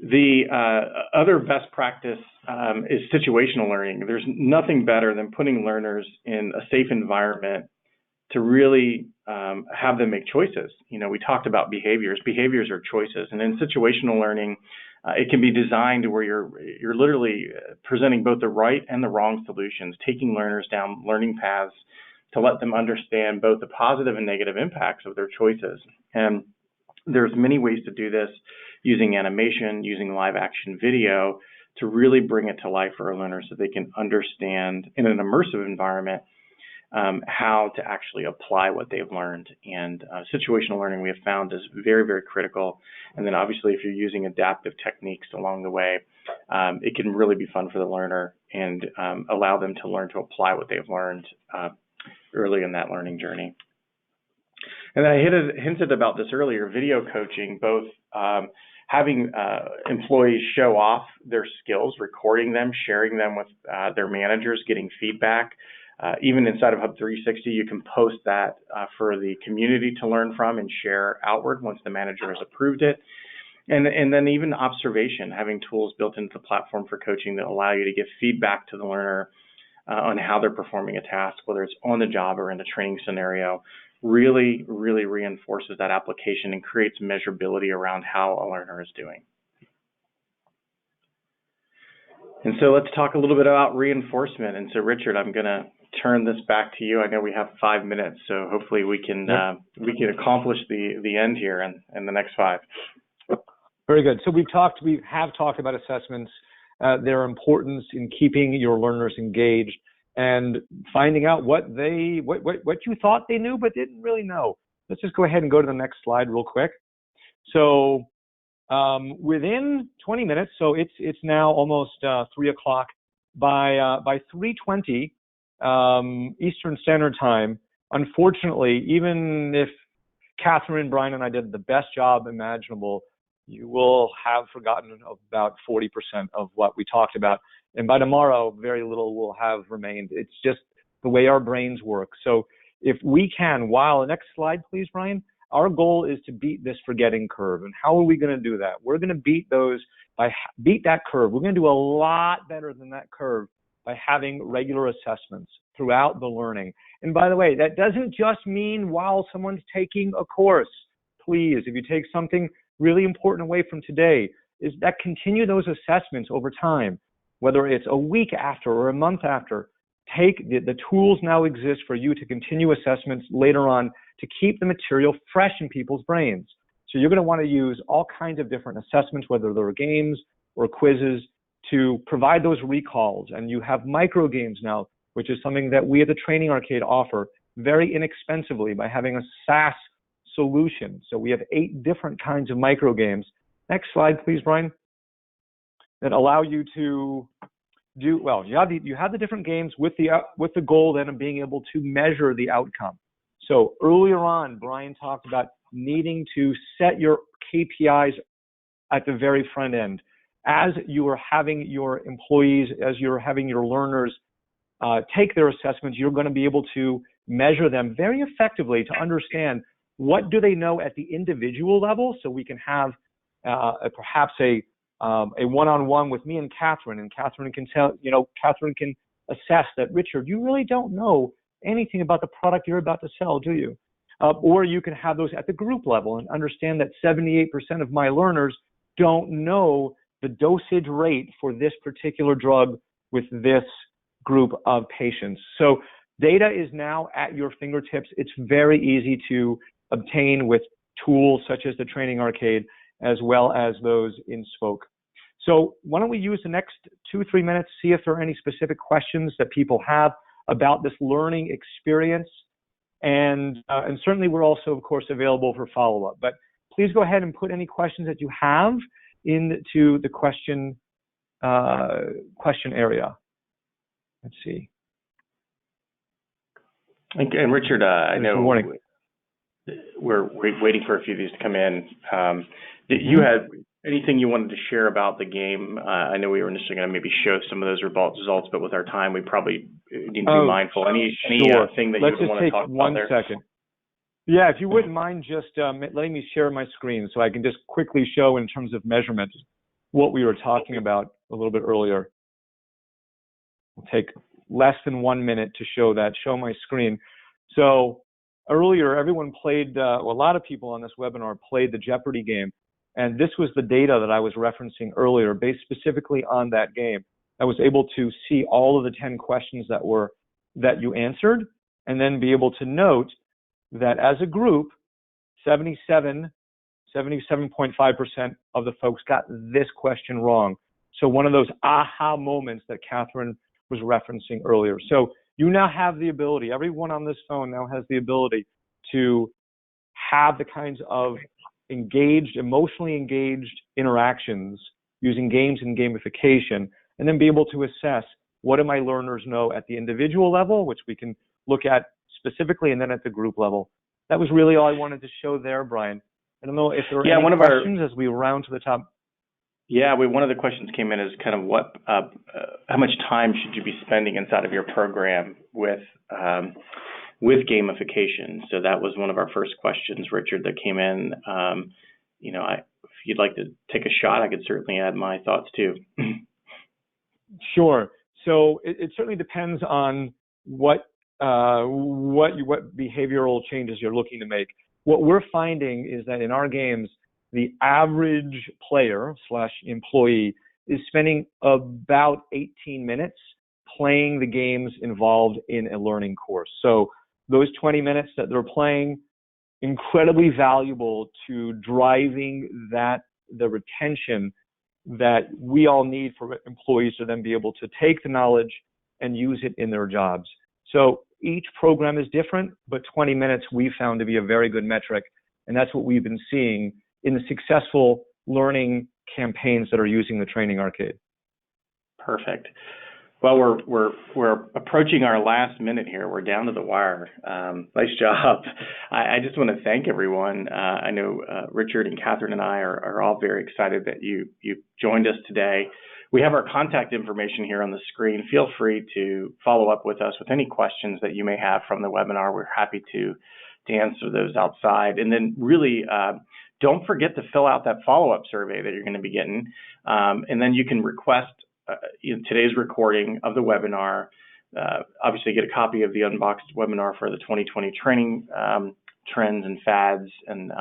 The other best practice is situational learning. There's nothing better than putting learners in a safe environment to really have them make choices. We talked about behaviors. Behaviors are choices, and in situational learning, it can be designed to where you're literally presenting both the right and the wrong solutions, taking learners down learning paths to let them understand both the positive and negative impacts of their choices. And there's many ways to do this, using animation, using live action video, to really bring it to life for our learners so they can understand in an immersive environment how to actually apply what they've learned. And situational learning, we have found, is very, very critical. And then obviously if you're using adaptive techniques along the way, it can really be fun for the learner and allow them to learn to apply what they've learned early in that learning journey. And then I hinted about this earlier, video coaching, both having employees show off their skills, recording them, sharing them with their managers, getting feedback. Even inside of Hub 360, you can post that for the community to learn from and share outward once the manager has approved it. And then even observation, having tools built into the platform for coaching that allow you to give feedback to the learner on how they're performing a task, whether it's on the job or in a training scenario, really, really reinforces that application and creates measurability around how a learner is doing. And so let's talk a little bit about reinforcement. And so, Richard, I'm going to turn this back to you. I know we have 5 minutes, so hopefully we can accomplish the end here in the next 5. Very good. So we have talked about assessments, their importance in keeping your learners engaged and finding out what you thought they knew but didn't really know. Let's just go ahead and go to the next slide real quick. So within 20 minutes, so it's now almost 3 o'clock. By 3:20 Eastern Standard Time, unfortunately, even if Catherine, Brian, and I did the best job imaginable, you will have forgotten about 40% of what we talked about. And by tomorrow, very little will have remained. It's just the way our brains work. So if we can, next slide, please, Brian. Our goal is to beat this forgetting curve. And how are we going to do that? We're going to beat that curve. We're going to do a lot better than that curve by having regular assessments throughout the learning. And by the way, that doesn't just mean while someone's taking a course. Please, if you take something really important away from today, is that continue those assessments over time, whether it's a week after or a month after. Take the tools now exist for you to continue assessments later on to keep the material fresh in people's brains. So you're going to want to use all kinds of different assessments, whether they're games or quizzes, to provide those recalls. And you have micro games now, which is something that we at the Training Arcade offer very inexpensively by having a SaaS solution. So we have 8 different kinds of micro games. Next slide, please, Brian. That allow you to do, well, you have the different games with the goal then of being able to measure the outcome. So earlier on, Brian talked about needing to set your KPIs at the very front end. As you are having your employees, as you're having your learners take their assessments, you're going to be able to measure them very effectively to understand what do they know at the individual level, so we can have perhaps a one-on-one with me and Catherine can tell, Catherine can assess that, Richard, you really don't know anything about the product you're about to sell, do you? Or you can have those at the group level and understand that 78% of my learners don't know the dosage rate for this particular drug with this group of patients. So data is now at your fingertips. It's very easy to obtain with tools such as the Training Arcade, as well as those in Spoke. So why don't we use the next 2-3 minutes, see if there are any specific questions that people have about this learning experience. And certainly we're also, of course, available for follow-up. But please go ahead and put any questions that you have into the question area. Let's see. And Richard, I know we're waiting for a few of these to come in. Did you have anything you wanted to share about the game? I know we were initially going to maybe show some of those results, but with our time, we probably need to be mindful. Any sure. thing that Let's you would want to talk about there? Let's just take 1 second. Yeah, if you wouldn't mind just letting me share my screen so I can just quickly show in terms of measurement what we were talking about a little bit earlier. We'll take less than 1 minute to show my screen. So earlier, everyone played, a lot of people on this webinar played the Jeopardy game. And this was the data that I was referencing earlier, based specifically on that game. I was able to see all of the 10 questions that you answered, and then be able to note that as a group, 77.5% of the folks got this question wrong. So one of those aha moments that Catherine was referencing earlier. So you now have the ability, everyone on this phone now has the ability to have the kinds of emotionally engaged interactions using games and gamification, and then be able to assess what do my learners know at the individual level, which we can look at specifically, and then at the group level. That was really all I wanted to show there, Brian. I don't know if there are any questions as we round to the top. Yeah, one of the questions came in is kind of how much time should you be spending inside of your program with gamification? So that was one of our first questions, Richard, that came in. If you'd like to take a shot, I could certainly add my thoughts too. Sure. So it certainly depends on what behavioral changes you're looking to make. What we're finding is that in our games, the average player/employee is spending about 18 minutes playing the games involved in a learning course. So those 20 minutes that they're playing, incredibly valuable to driving the retention that we all need for employees to then be able to take the knowledge and use it in their jobs. So each program is different, but 20 minutes we found to be a very good metric. And that's what we've been seeing in the successful learning campaigns that are using the Training Arcade. Perfect. Well, we're approaching our last minute here. We're down to the wire. Nice job. I just want to thank everyone. I know Richard and Catherine and I are all very excited that you joined us today. We have our contact information here on the screen. Feel free to follow up with us with any questions that you may have from the webinar. We're happy to answer those outside. And then really, don't forget to fill out that follow-up survey that you're going to be getting. And then you can request today's recording of the webinar. Obviously, get a copy of the Unboxed webinar for the 2020 training trends and fads. And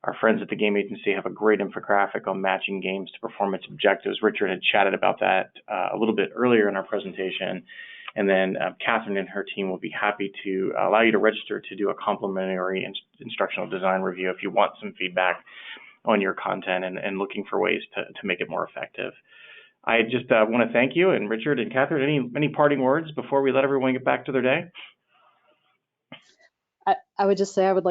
our friends at the Game Agency have a great infographic on matching games to performance objectives. Richard had chatted about that a little bit earlier in our presentation. And then Catherine and her team will be happy to allow you to register to do a complimentary instructional design review if you want some feedback on your content and looking for ways to make it more effective. I just want to thank you, and Richard and Catherine, any parting words before we let everyone get back to their day? I would just say I would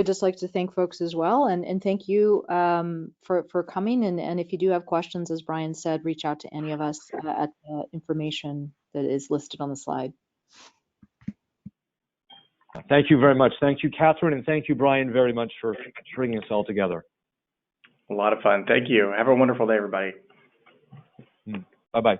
just like to thank folks as well, and thank you for coming. And if you do have questions, as Brian said, reach out to any of us at the information that is listed on the slide. Thank you very much. Thank you, Catherine, and thank you, Brian, very much for bringing us all together. A lot of fun. Thank you. Have a wonderful day, everybody. Bye-bye.